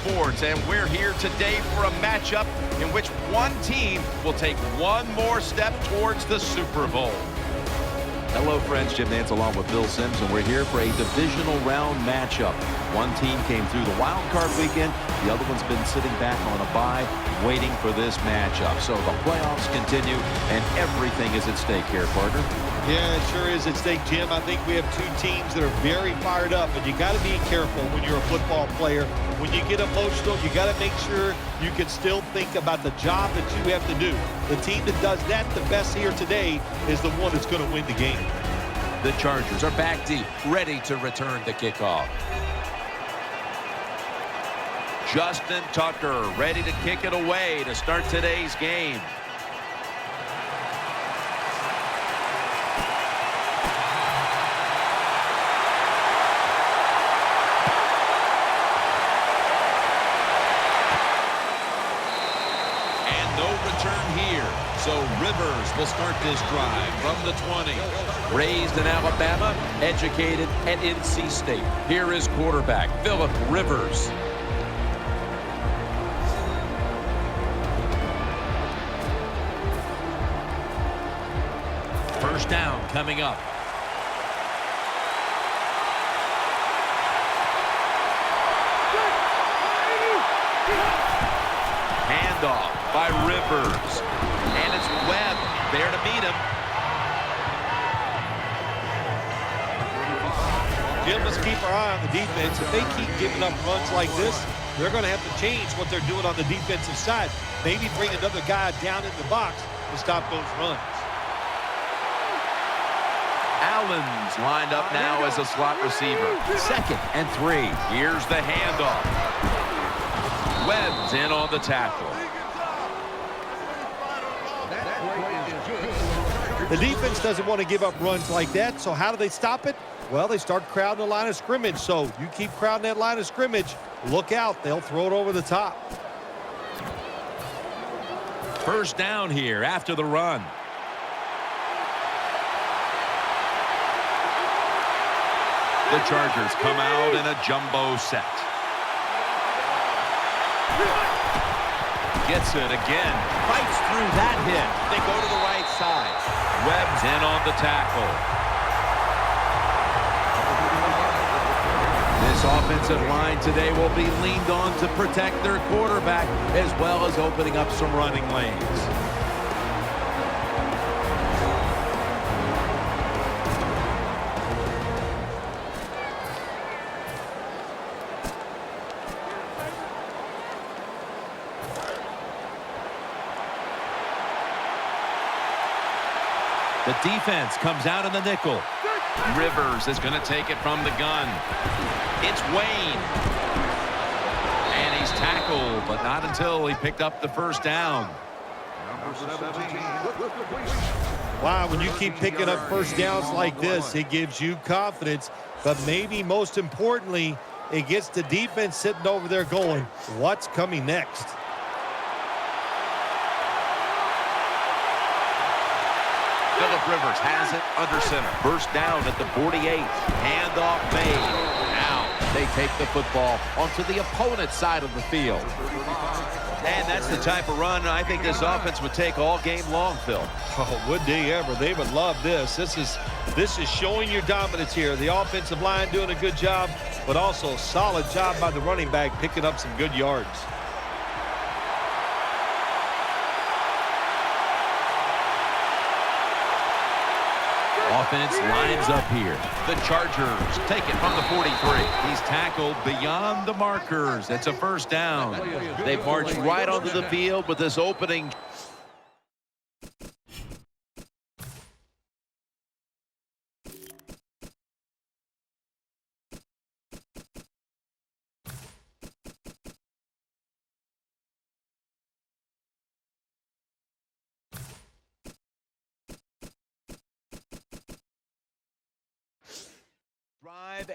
Sports, and we're here today for a matchup in which one team will take one more step towards the Super Bowl. Hello, friends. Jim Nance along with Bill Sims, and we're here for a divisional round matchup. One team came through the wild card weekend. The other one's been sitting back on a bye, waiting for this matchup. So the playoffs continue, and everything is at stake here, partner. Yeah, it sure is at stake, Jim. I think we have two teams that are very fired up, and you got to be careful when you're a football player. When you get emotional, you got to make sure you can still think about the job that you have to do. The team that does that the best here today is the one that's going to win the game. The Chargers are back deep, ready to return the kickoff. Justin Tucker ready to kick it away to start today's game. So Rivers will start this drive from the 20. Raised in Alabama, educated at NC State. Here is quarterback Philip Rivers. First down coming up. Handoff by Rivers. And it's Webb there to meet him. Jim, let's keep our eye on the defense. If they keep giving up runs like this, they're going to have to change what they're doing on the defensive side. Maybe bring another guy down in the box to stop those runs. Allen's lined up now as a slot receiver. 2nd and 3. Here's the handoff. Webb's in on the tackle. The defense doesn't want to give up runs like that, so how do they stop it? Well, they start crowding the line of scrimmage, so you keep crowding that line of scrimmage, look out, they'll throw it over the top. First down here after the run. The Chargers come out in a jumbo set. Gets it again. Fights through that hit. They go to the right side. Webb's in on the tackle. This offensive line today will be leaned on to protect their quarterback as well as opening up some running lanes. The defense comes out in the nickel. Rivers is going to take it from the gun. It's Wayne. And he's tackled, but not until he picked up the first down. Wow, when you keep picking up first downs like this, it gives you confidence. But maybe most importantly, it gets the defense sitting over there going, what's coming next? Philip Rivers has it under center. First down at the 48. Handoff made. Now They take the football onto the opponent's side of the field. And that's the type of run I think this offense would take all game long, Phil. Oh, would they ever? They would love this. This is showing your dominance here. The offensive line doing a good job, but also a solid job by the running back picking up some good yards. Offense lines up here. The Chargers take it from the 43. He's tackled beyond the markers. It's a first down. They've marched right onto the field with this opening.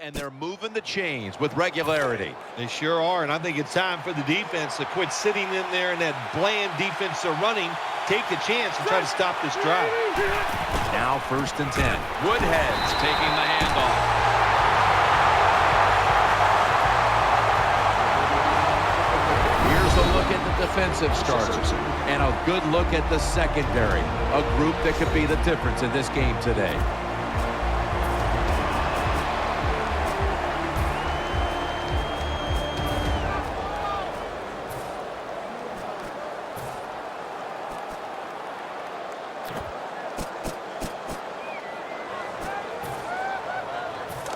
And they're moving the chains with regularity. They sure are, and I think it's time for the defense to quit sitting in there in that bland defense they're running, take a chance and try to stop this drive. Now 1st and 10. Woodhead's taking the handoff. defensive starters, and a good look at the secondary, a group that could be the difference in this game today.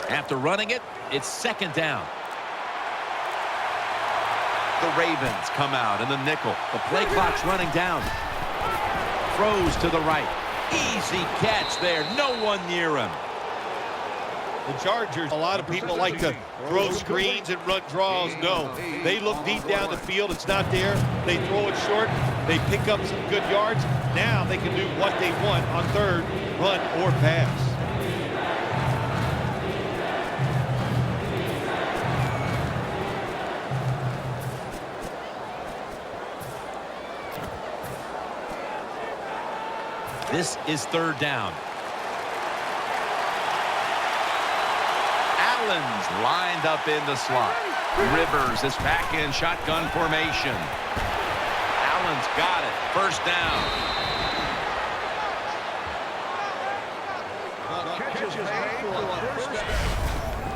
After running it, it's second down. The Ravens come out in the nickel. The play clock's running down. Throws to the right. Easy catch there. No one near him. The Chargers, a lot of people like to throw screens and run draws. No, they look deep down the field. It's not there. They throw it short. They pick up some good yards. Now they can do what they want on third, run or pass. This is third down. Allen's lined up in the slot. Rivers is back in shotgun formation. Allen's got it. First down.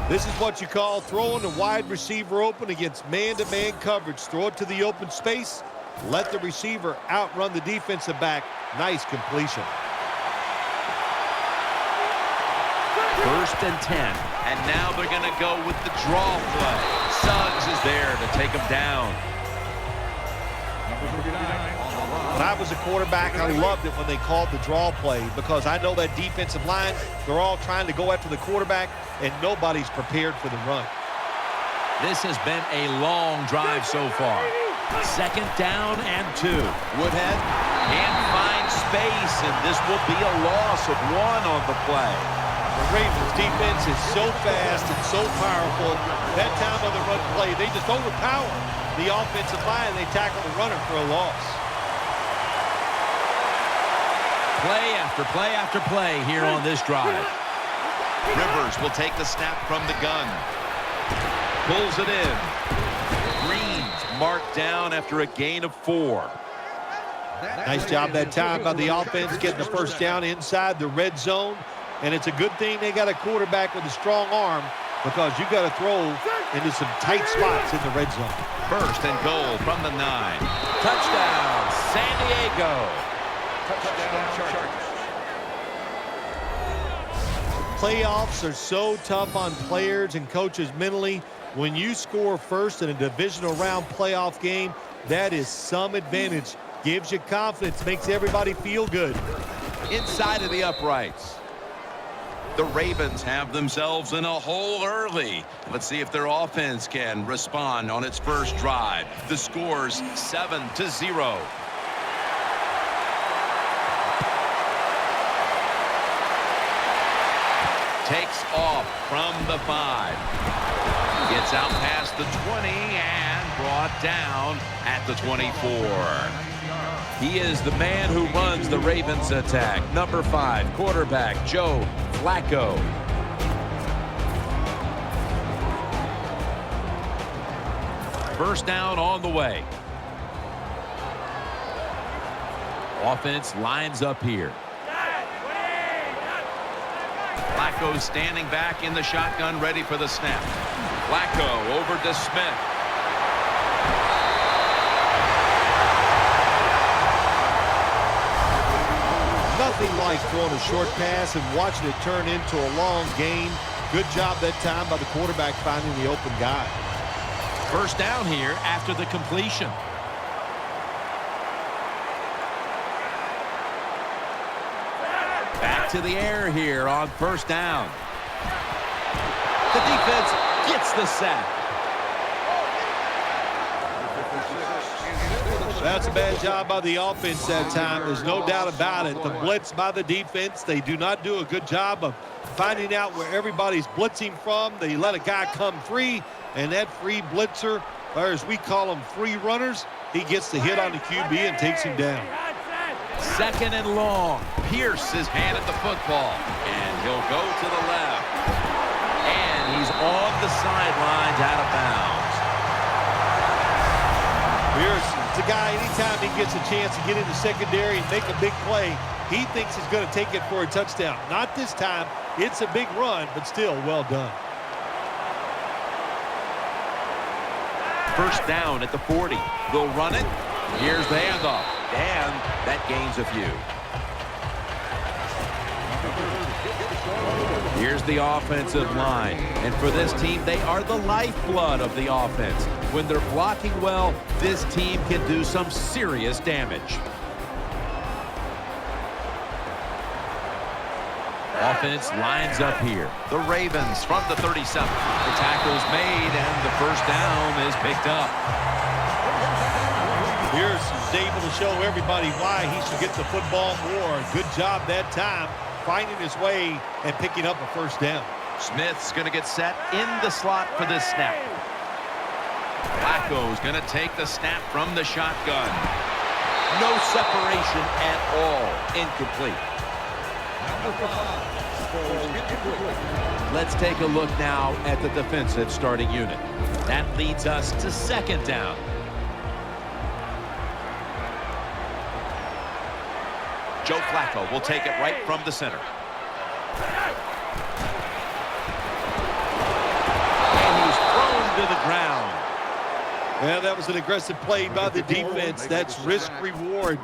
This is what you call throwing the wide receiver open against man-to-man coverage. Throw it to the open space. Let the receiver outrun the defensive back. Nice completion. First and 10. And now they're going to go with the draw play. Suggs is there to take him down. When I was a quarterback, I loved it when they called the draw play because I know that defensive line, they're all trying to go after the quarterback, and nobody's prepared for the run. This has been a long drive so far. Second down and 2. Woodhead can't find space, and this will be a loss of 1 on the play. The Ravens defense is so fast and so powerful. That time of the run play, they just overpower the offensive line. They tackle the runner for a loss. Play after play after play here on this drive. Rivers will take the snap from the gun. Pulls it in. Green's marked down after a gain of 4. Nice job that time by the offense getting the first down inside the red zone. And it's a good thing they got a quarterback with a strong arm because you got to throw into some tight spots in the red zone. First and goal from the 9. Touchdown, San Diego. Playoffs are so tough on players and coaches mentally. When you score first in a divisional round playoff game, that is some advantage. Gives you confidence, makes everybody feel good. Inside of the uprights. The Ravens have themselves in a hole early. Let's see if their offense can respond on its first drive. The score's 7-0. Takes off from the 5. Gets out past the 20 and brought down at the 24. He is the man who runs the Ravens attack. Number 5, quarterback Joe Flacco. First down on the way. Offense lines up here. Flacco standing back in the shotgun, ready for the snap. Flacco over to Smith. Nothing like throwing a short pass and watching it turn into a long gain. Good job that time by the quarterback finding the open guy. First down here after the completion. Back to the air here on first down. The defense gets the sack. That's a bad job by the offense that time. There's no doubt about it. The blitz by the defense, they do not do a good job of finding out where everybody's blitzing from. They let a guy come free, and that free blitzer, or as we call them, free runners, he gets the hit on the QB and takes him down. Second and long. Pierce his hand at the football, and he'll go to the left. And he's on the sidelines out of bounds. Here's the guy, anytime he gets a chance to get into secondary and make a big play, he thinks he's going to take it for a touchdown. Not this time. It's a big run, but still well done. First down at the 40. They'll run it. Here's the handoff. And that gains a few. Here's the offensive line. And for this team, they are the lifeblood of the offense. When they're blocking well, this team can do some serious damage. Offense lines up here. The Ravens from the 37. The tackle's made, and the first down is picked up. Pierce is able to show everybody why he should get the football more. Good job that time, finding his way and picking up a first down. Smith's going to get set in the slot for this snap. Flacco's going to take the snap from the shotgun. No separation at all. Incomplete. Let's take a look now at the defensive starting unit. That leads us to second down. Joe Flacco will take it right from the center. And he's thrown to the ground. Well, that was an aggressive play by the defense. That's risk-reward.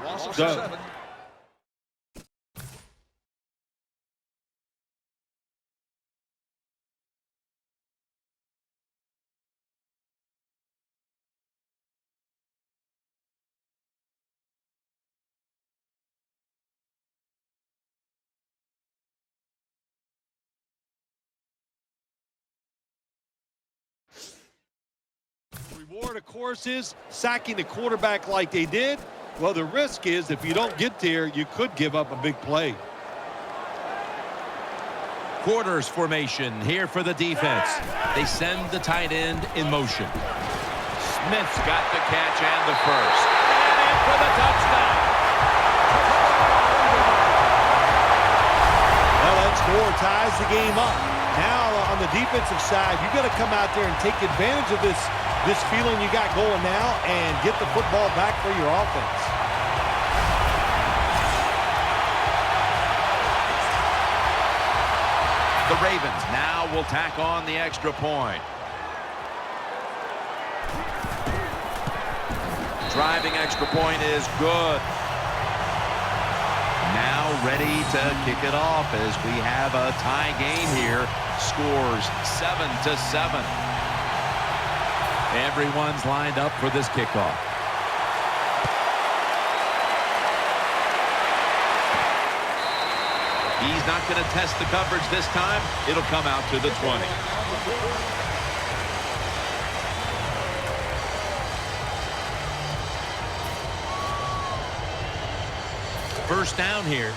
Reward, of course, is sacking the quarterback like they did. Well, the risk is if you don't get there, you could give up a big play. Quarters formation here for the defense. They send the tight end in motion. Smith's got the catch and the first. And in for the touchdown. Well, that score ties the game up. Now, on the defensive side, you got to come out there and take advantage of this feeling you got going now and get the football back for your offense. The Ravens now will tack on the extra point. Driving extra point is good. Now ready to kick it off as we have a tie game here. Scores 7-7. Everyone's lined up for this kickoff. He's not going to test the coverage this time. It'll come out to the 20. First down here.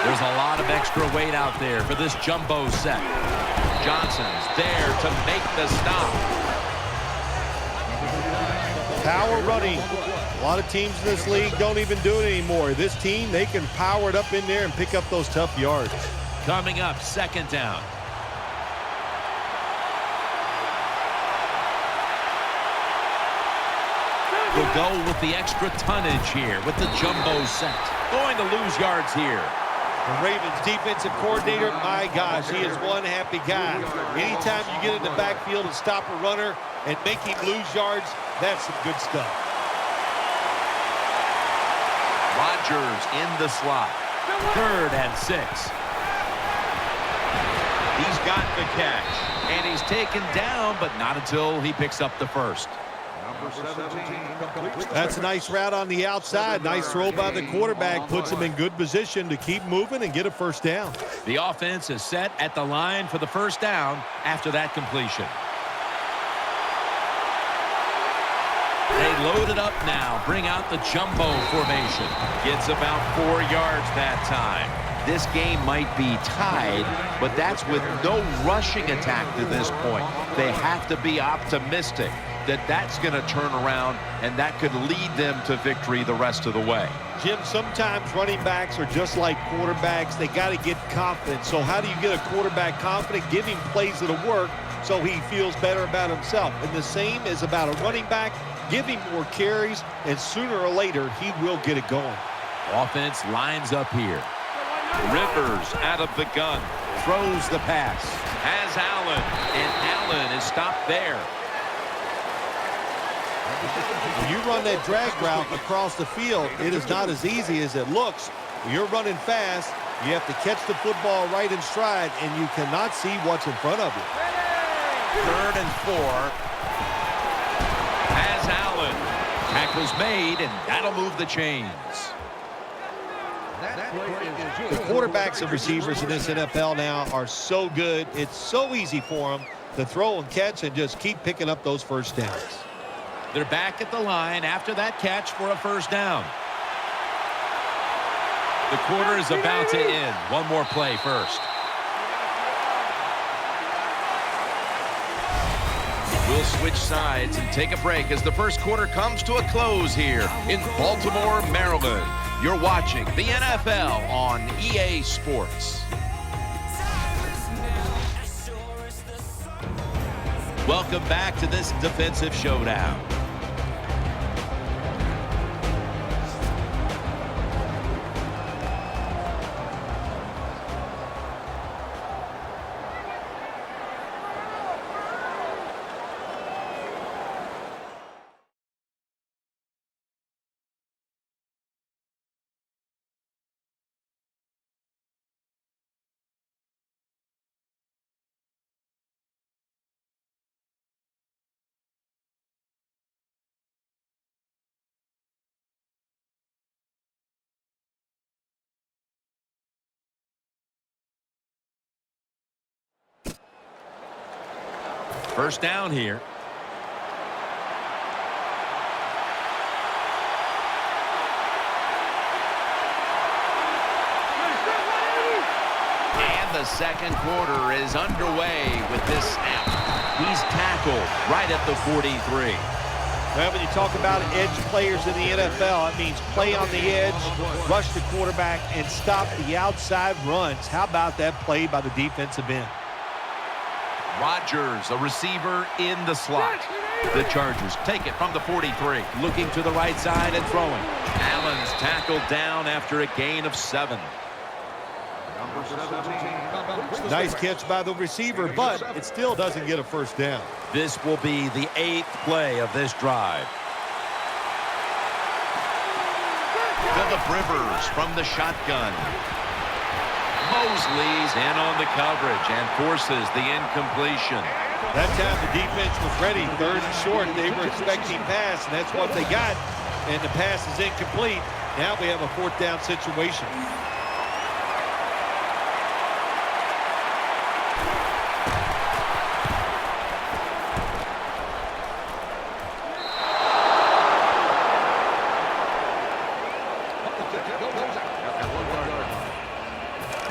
There's a lot of extra weight out there for this jumbo set. Johnson's there to make the stop. Power running. A lot of teams in this league don't even do it anymore. This team, they can power it up in there and pick up those tough yards. Coming up, second down. We'll go with the extra tonnage here with the jumbo set. Going to lose yards here. The Ravens defensive coordinator, my gosh, he is one happy guy. Anytime you get in the backfield and stop a runner and make him lose yards, that's some good stuff. Rodgers in the slot. 3rd and 6. He's got the catch. And he's taken down, but not until he picks up the first. That's a nice route on the outside. Nice throw by the quarterback. Puts him in good position to keep moving and get a first down. The offense is set at the line for the first down after that completion. They load it up now. Bring out the jumbo formation. Gets about 4 yards that time. This game might be tied, but that's with no rushing attack to this point. They have to be optimistic. that that's going to turn around, and that could lead them to victory the rest of the way. Jim, sometimes running backs are just like quarterbacks. They got to get confident. So how do you get a quarterback confident? Give him plays that'll work so he feels better about himself. And the same is about a running back. Give him more carries, and sooner or later, he will get it going. Offense lines up here. Rivers out of the gun. Throws the pass. Has Allen. And Allen is stopped there. When you run that drag route across the field, it is not as easy as it looks. When you're running fast, you have to catch the football right in stride, and you cannot see what's in front of you. 3rd and 4. Has Allen. Tackle's made, and that'll move the chains. The quarterbacks and receivers in this NFL now are so good. It's so easy for them to throw and catch and just keep picking up those first downs. They're back at the line after that catch for a first down. The quarter is about to end. One more play first. We'll switch sides and take a break as the first quarter comes to a close here in Baltimore, Maryland. You're watching the NFL on EA Sports. Welcome back to this defensive showdown. First down here. And the second quarter is underway with this snap. He's tackled right at the 43. Well, when you talk about edge players in the NFL, it means play on the edge, rush the quarterback, and stop the outside runs. How about that play by the defensive end? Rodgers, a receiver in the slot. The Chargers take it from the 43. Looking to the right side and throwing. Allen's tackled down after a gain of 7. Nice catch by the receiver, but it still doesn't get a first down. This will be the 8th play of this drive. Phillip Rivers from the shotgun. Mosley's in on the coverage and forces the incompletion. That time the defense was ready. 3rd and short. They were expecting pass, and that's what they got. And the pass is incomplete. Now we have a 4th down situation.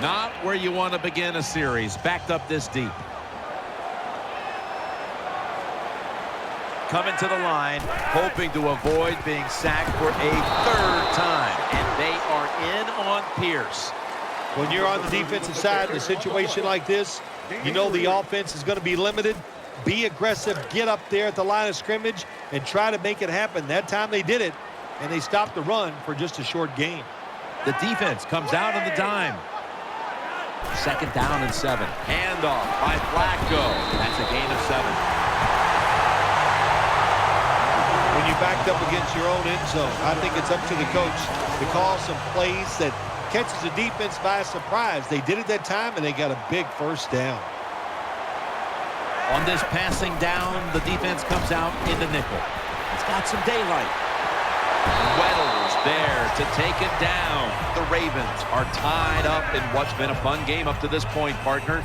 Not where you want to begin a series, backed up this deep. Coming to the line, hoping to avoid being sacked for a 3rd time. And they are in on Pierce. When you're on the defensive side in a situation like this, you know the offense is going to be limited. Be aggressive, get up there at the line of scrimmage, and try to make it happen. That time they did it, and they stopped the run for just a short gain. The defense comes out on the dime. 2nd down and 7. Handoff by Flacco. That's a gain of 7. When you backed up against your own end zone, I think it's up to the coach to call some plays that catches the defense by surprise. They did it that time, and they got a big first down. On this passing down, the defense comes out in the nickel. It's got some daylight. Weddle's there to take it down. The Ravens are tied up in what's been a fun game up to this point, partner.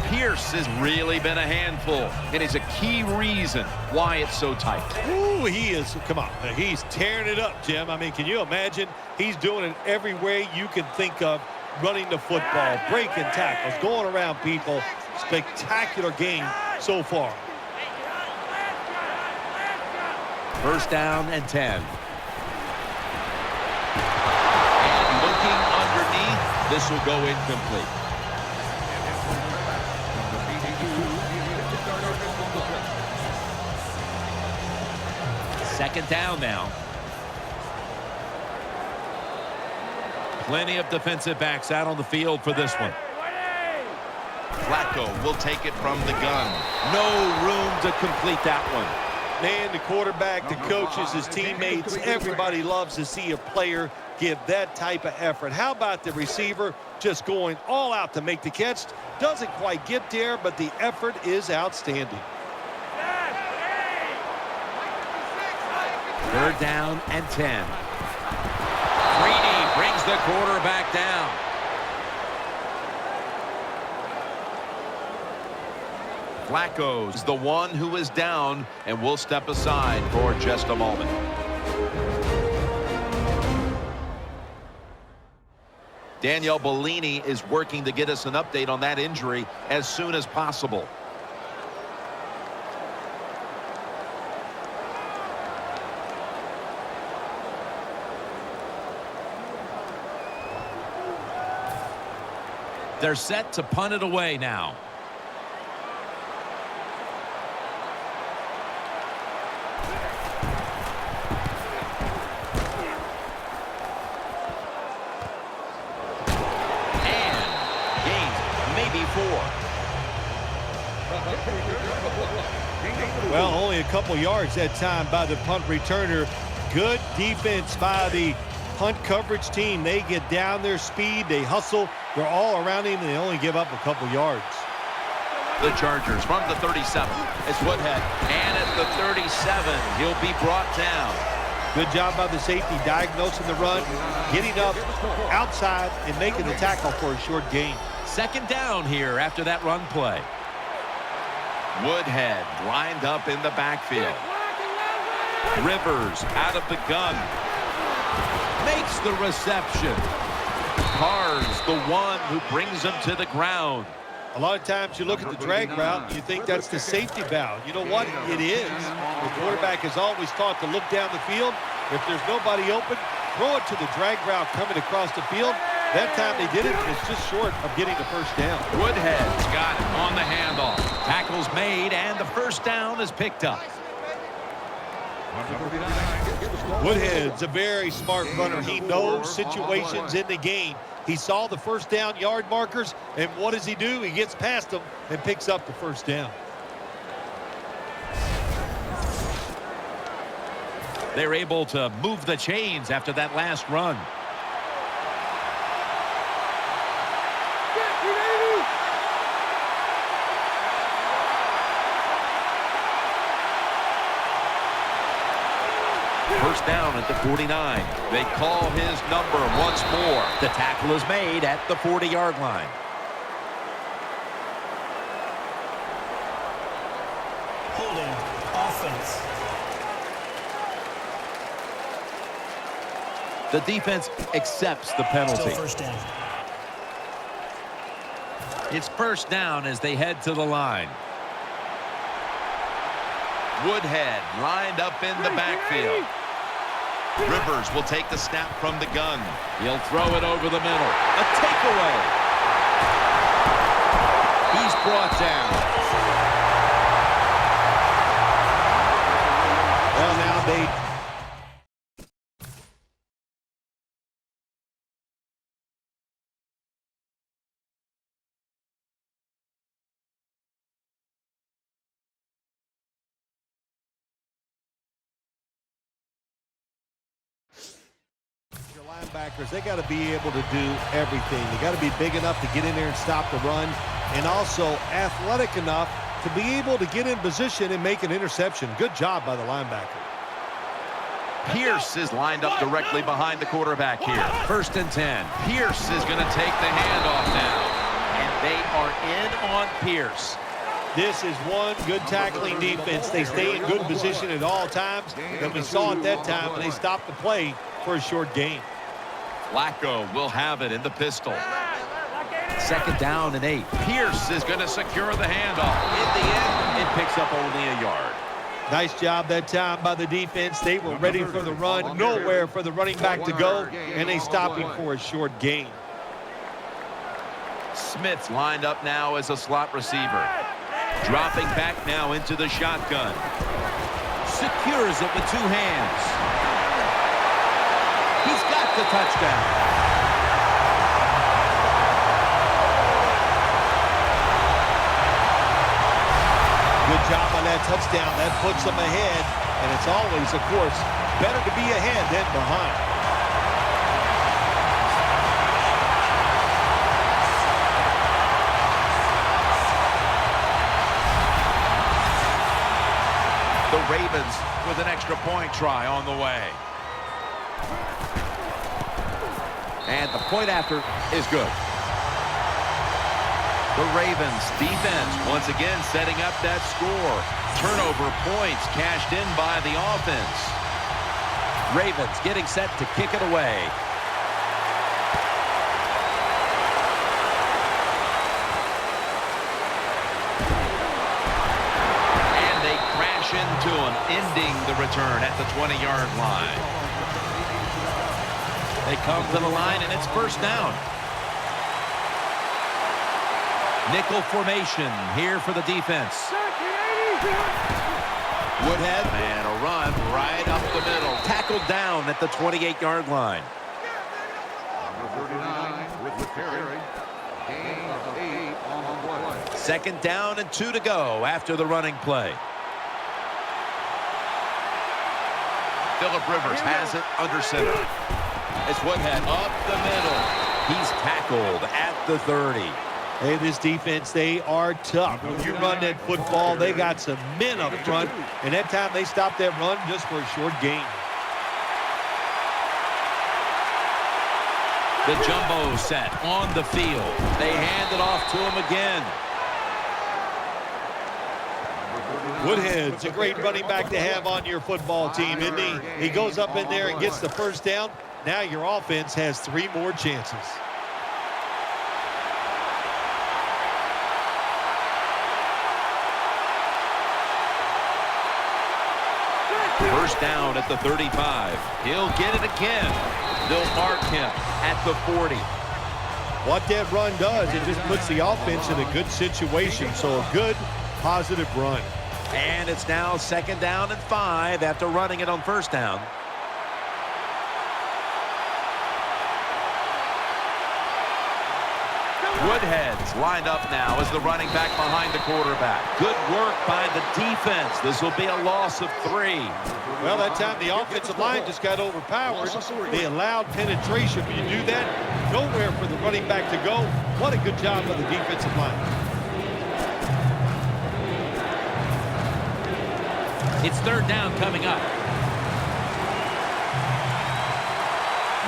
Pierce has really been a handful, and is a key reason why it's so tight. Ooh, he is, come on, he's tearing it up, Jim. I mean, can you imagine? He's doing it every way you can think of, running the football, breaking tackles, going around people. Spectacular game so far. First down and 10. And looking underneath, this will go incomplete. Second down now. Plenty of defensive backs out on the field for this one. Flacco will take it from the gun. No room to complete that one. Man, the quarterback, the coaches, his teammates, everybody loves to see a player give that type of effort. How about the receiver just going all out to make the catch? Doesn't quite get there, but the effort is outstanding. Third down and 10. Greedy brings the quarterback down. Flacco's the one who is down and will step aside for just a moment. Danielle Bellini is working to get us an update on that injury as soon as possible. They're set to punt it away now. Well, only a couple yards that time by the punt returner. Good defense by the punt coverage team. They get down their speed, they hustle, they're all around him, and they only give up a couple yards. The Chargers from the 37. It's Woodhead. And at the 37, he'll be brought down. Good job by the safety diagnosing the run, getting up outside and making the tackle for a short gain. Second down here after that run play. Woodhead lined up in the backfield. Rivers out of the gun. Makes the reception. Carr's the one who brings him to the ground. A lot of times you look at the drag route and you think that's the safety valve. You know what? It is. The quarterback is always taught to look down the field. If there's nobody open, throw it to the drag route coming across the field. That time they did it. It's just short of getting the first down. Woodhead's got it on the handoff. Tackle's made, and the first down is picked up. Woodhead's a very smart runner. He knows situations in the game. He saw the first down yard markers, and what does he do? He gets past them and picks up the first down. They're able to move the chains after that last run. First down at the 49. They call his number once more. The tackle is made at the 40-yard line. Holding offense. The defense accepts the penalty. Still first down. It's first down as they head to the line. Woodhead lined up in the backfield. Rivers will take the snap from the gun. He'll throw it over the middle. A takeaway. He's brought down. Well, now they linebackers, they got to be able to do everything. They got to be big enough to get in there and stop the run, and also athletic enough to be able to get in position and make an interception. Good job by the linebacker. Pierce is lined up directly behind the quarterback here. First and 10. Pierce is going to take the handoff now. And they are in on Pierce. This is one good tackling defense. They stay in good position at all times, and we saw it that time when they stopped the play for a short gain. Flacco will have it in the pistol. Second down and 8. Pierce is going to secure the handoff. In the end, it picks up only a yard. Nice job that time by the defense. They were ready for the run, nowhere for the running back to go, and they stopped him for a short gain. Smith's lined up now as a slot receiver. Dropping back now into the shotgun. Secures it with two hands. He's got the touchdown. Good job on that touchdown. That puts them ahead, and it's always, of course, better to be ahead than behind. The Ravens with an extra point try on the way. And the point after is good. The Ravens defense once again setting up that score. Turnover points cashed in by the offense. Ravens getting set to kick it away. And they crash into him, ending the return at the 20-yard line. They come to the line, and it's first down. Nickel formation here for the defense. Woodhead, and a run right up the middle. Tackled down at the 28-yard line. Number 39 with the carry. Gain of 8 on the play. Second down and 2 to go after the running play. Phillip Rivers has it under center. It's Woodhead up the middle. He's tackled at the 30. Hey, this defense, they are tough. When you run that football, they got some men up front, and that time they stopped that run just for a short gain. The jumbo set on the field. They hand it off to him again. Woodhead's a great running back to have on your football team, isn't he? He goes up in there and gets the first down. Now your offense has 3 more chances. First down at the 35. He'll get it again. They'll mark him at the 40. What that run does, it just puts the offense in a good situation. So a good, positive run. And it's now second down and 5 after running it on first down. Woodhead's lined up now as the running back behind the quarterback. Good work by the defense. This will be a loss of 3. Well, that time the offensive line just got overpowered. They allowed penetration. When you do that, nowhere for the running back to go. What a good job by the defensive line. It's third down coming up.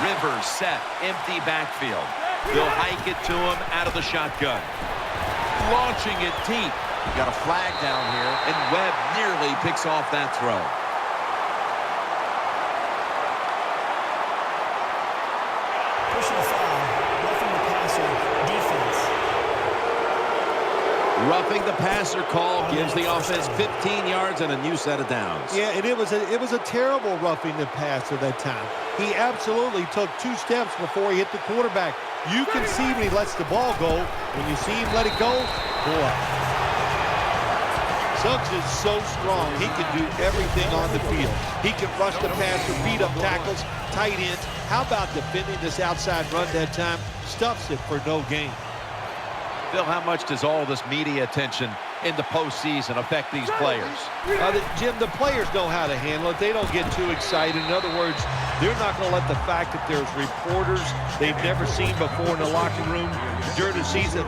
Rivers set, empty backfield. They'll hike it to him out of the shotgun. Launching it deep. Got a flag down here, and Webb nearly picks off that throw. Personal foul, roughing the passer, defense. Roughing the passer call gives the offense 15 yards and a new set of downs. Yeah, and it was a terrible roughing the passer that time. He absolutely took 2 steps before he hit the quarterback. You can see when he lets the ball go. When you see him let it go, boy. Suggs is so strong. He can do everything on the field. He can rush the passer, beat up tackles, tight ends. How about defending this outside run that time? Stuffs it for no gain. Phil, how much does all this media attention in the postseason affect these players? Jim, the players know how to handle it. They don't get too excited. In other words, they're not going to let the fact that there's reporters they've never seen before in the locker room during the season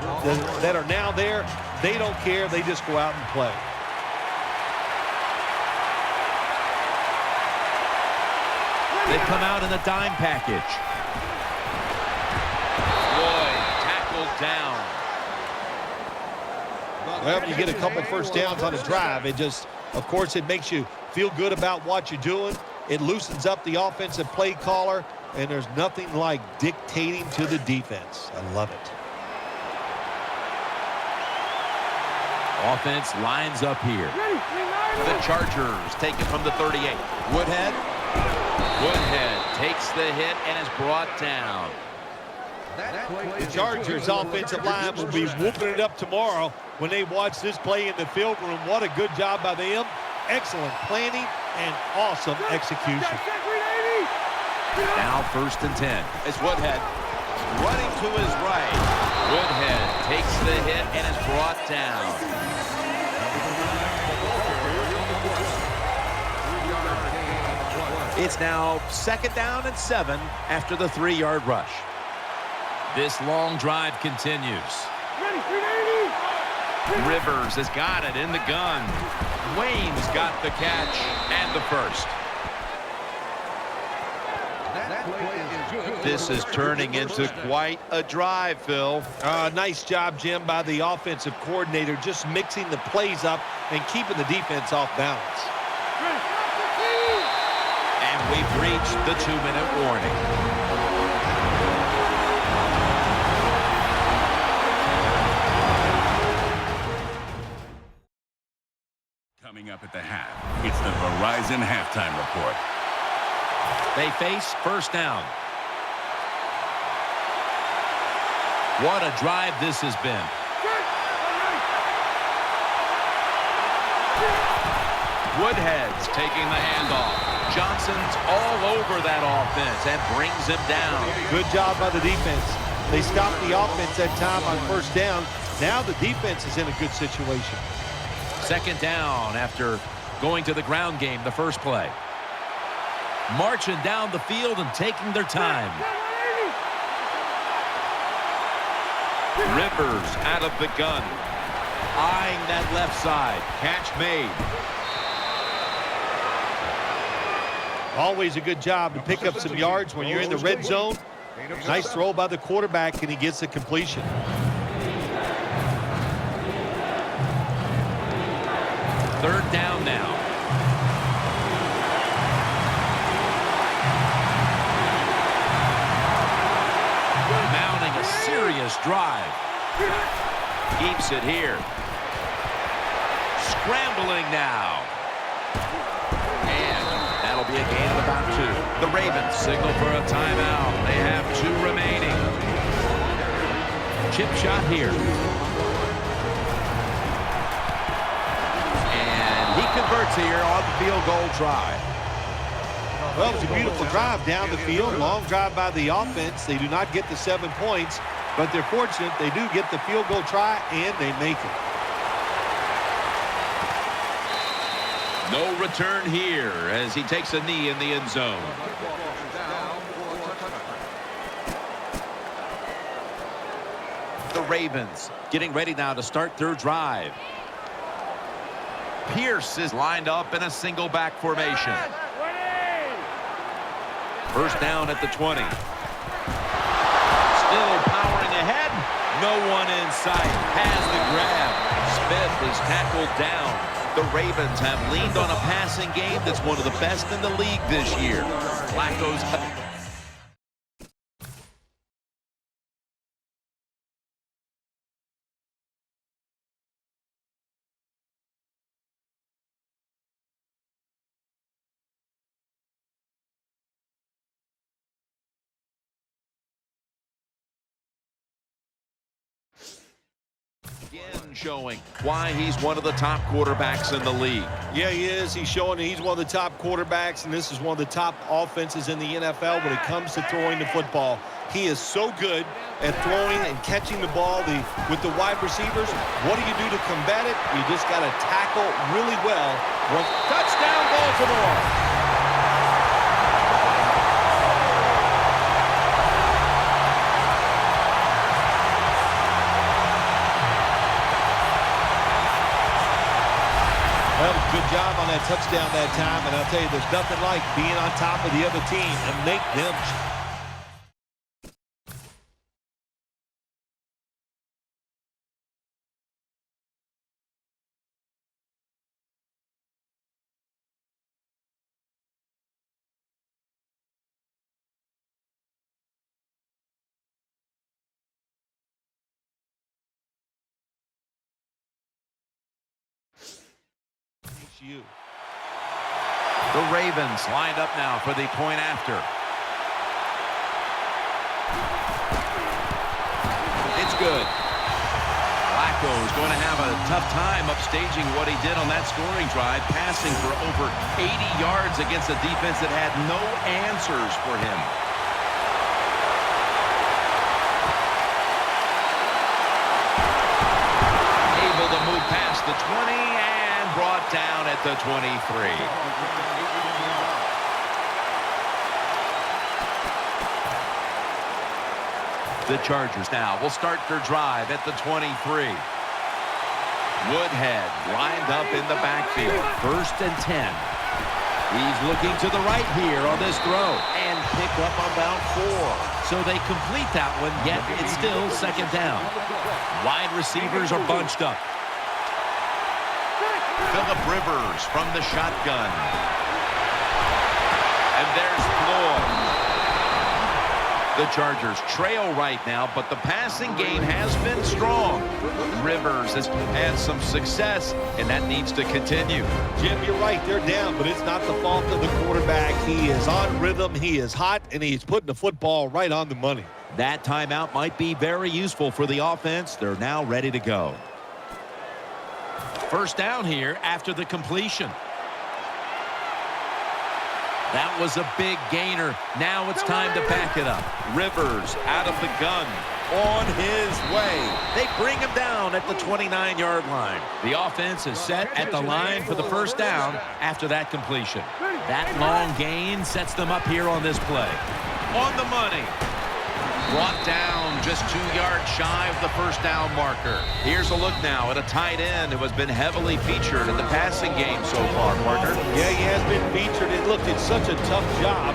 that are now there. They don't care. They just go out and play. They come out in the dime package. Floyd tackled down. Well, you get a couple first downs on a drive. It just, of course, it makes you feel good about what you're doing. It loosens up the offensive play caller, and there's nothing like dictating to the defense. I love it. Offense lines up here. The Chargers take it from the 38. Woodhead. Woodhead takes the hit and is brought down. The Chargers offensive line will be whooping it up tomorrow when they watch this play in the film room. What a good job by them. Excellent planning and awesome execution. Now 1st and 10. As Woodhead running to his right. Woodhead takes the hit and is brought down. It's now 2nd down and 7 after the 3-yard rush. This long drive continues. Rivers has got it in the gun. Wayne's got the catch and the first. This is turning into quite a drive, Phil. Nice job, Jim, by the offensive coordinator, just mixing the plays up and keeping the defense off balance. And we've reached the 2-minute warning. Coming up at the half, it's the Verizon Halftime Report. They face 1st down. What a drive this has been. Woodhead's taking the handoff. Johnson's all over that offense and brings him down. Good job by the defense. They stopped the offense that time on 1st down. Now the defense is in a good situation. 2nd down after going to the ground game the first play. Marching down the field and taking their time. Rivers out of the gun. Eyeing that left side. Catch made. Always a good job to pick up some yards when you're in the red zone. Nice throw by the quarterback, and he gets the completion. Third down now. Mounting a serious drive. Keeps it here. Scrambling now. And that'll be a gain of about 2. The Ravens signal for a timeout. They have 2 remaining. Chip shot here. He converts here on the field goal try. Well, it's a beautiful drive down the field. Long drive by the offense. They do not get the 7 points, but they're fortunate they do get the field goal try, and they make it. No return here as he takes a knee in the end zone. The Ravens getting ready now to start their drive. Pierce is lined up in a single back formation. 1st down at the 20. Still powering ahead. No one in sight. Has the grab. Smith is tackled down. The Ravens have leaned on a passing game that's one of the best in the league this year. Flacco's again showing why he's one of the top quarterbacks in the league. Yeah, he is. He's showing he's one of the top quarterbacks, and this is one of the top offenses in the NFL when it comes to throwing the football. He is so good at throwing and catching the ball with the wide receivers. What do you do to combat it? You just got to tackle really well. Touchdown, Baltimore! Well, good job on that touchdown that time, and I'll tell you, there's nothing like being on top of the other team and make them you. The Ravens lined up now for the point after. It's good. Flacco's going to have a tough time upstaging what he did on that scoring drive, passing for over 80 yards against a defense that had no answers for him. Able to move past the 20 and brought down at the 23. The Chargers now will start their drive at the 23. Woodhead lined up in the backfield. 1st and 10. He's looking to the right here on this throw and pick up about 4. So they complete that one, yet it's still 2nd down. Wide receivers are bunched up. Phillip Rivers from the shotgun. And there's Floyd. The Chargers trail right now, but the passing game has been strong. Rivers has had some success, and that needs to continue. Jim, you're right. They're down, but it's not the fault of the quarterback. He is on rhythm, he is hot, and he's putting the football right on the money. That timeout might be very useful for the offense. They're now ready to go. 1st down here after the completion. That was a big gainer. Now it's time to back it up. Rivers out of the gun. On his way. They bring him down at the 29-yard line. The offense is set at the line for the 1st down after that completion. That long gain sets them up here on this play. On the money. Brought down just 2 yards shy of the 1st down marker. Here's a look now at a tight end who has been heavily featured in the passing game so far, partner. Yeah, he has been featured. And look, it's such a tough job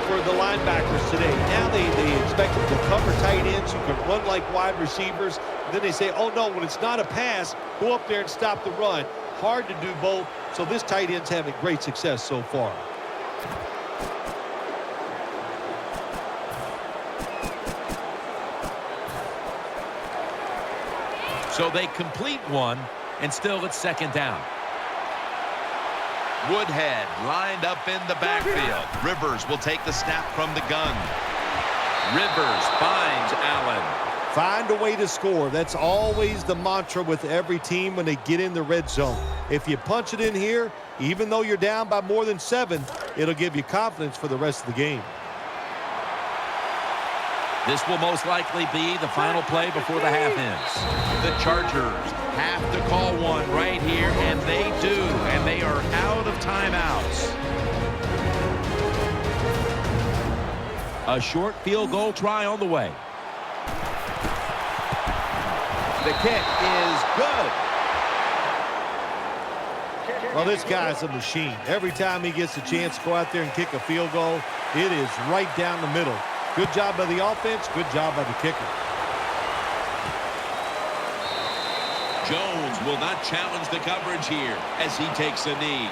for the linebackers today. Now they expect them to cover tight ends who can run like wide receivers. And then they say, oh, no, when it's not a pass, go up there and stop the run. Hard to do both. So this tight end's having great success so far. So they complete one, and still it's 2nd down. Woodhead lined up in the backfield. Rivers will take the snap from the gun. Rivers finds Allen. Find a way to score. That's always the mantra with every team when they get in the red zone. If you punch it in here, even though you're down by more than 7, it'll give you confidence for the rest of the game. This will most likely be the final play before the half ends. The Chargers have to call one right here, and they do, and they are out of timeouts. A short field goal try on the way. The kick is good. Well, this guy's a machine. Every time he gets a chance to go out there and kick a field goal, it is right down the middle. Good job by the offense, good job by the kicker. Jones will not challenge the coverage here as he takes a knee.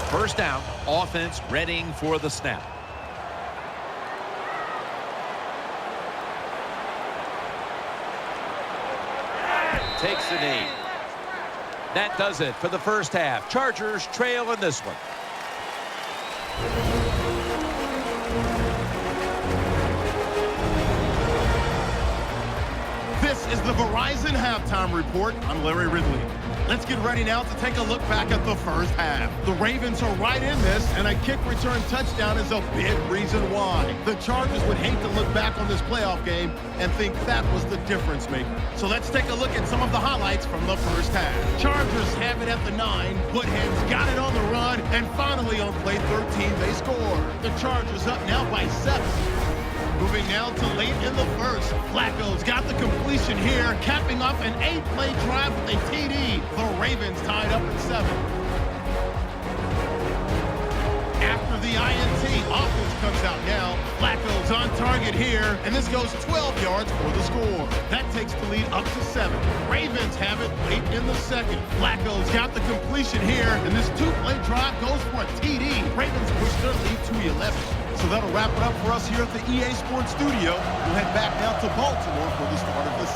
First down, offense readying for the snap. Takes the knee. That does it for the first half. Chargers trail in this one. This is the Verizon Halftime Report. I'm Larry Ridley. Let's get ready now to take a look back at the first half. The Ravens are right in this, and a kick return touchdown is a big reason why. The Chargers would hate to look back on this playoff game and think that was the difference maker. So let's take a look at some of the highlights from the first half. Chargers have it at the 9. Woodhead's got it on the run, and finally on play 13, they score. The Chargers up now by 7. Moving now to late in the first. Flacco's got the completion here, capping off an 8-play drive with a TD. The Ravens tied up at 7. After of the INT. Offense comes out now. Flacco's on target here, and this goes 12 yards for the score. That takes the lead up to 7. Ravens have it late in the second. Flacco's got the completion here, and this two-play drive goes for a TD. Ravens push their lead to 11. So that'll wrap it up for us here at the EA Sports Studio. We'll head back now to Baltimore for the start of the second.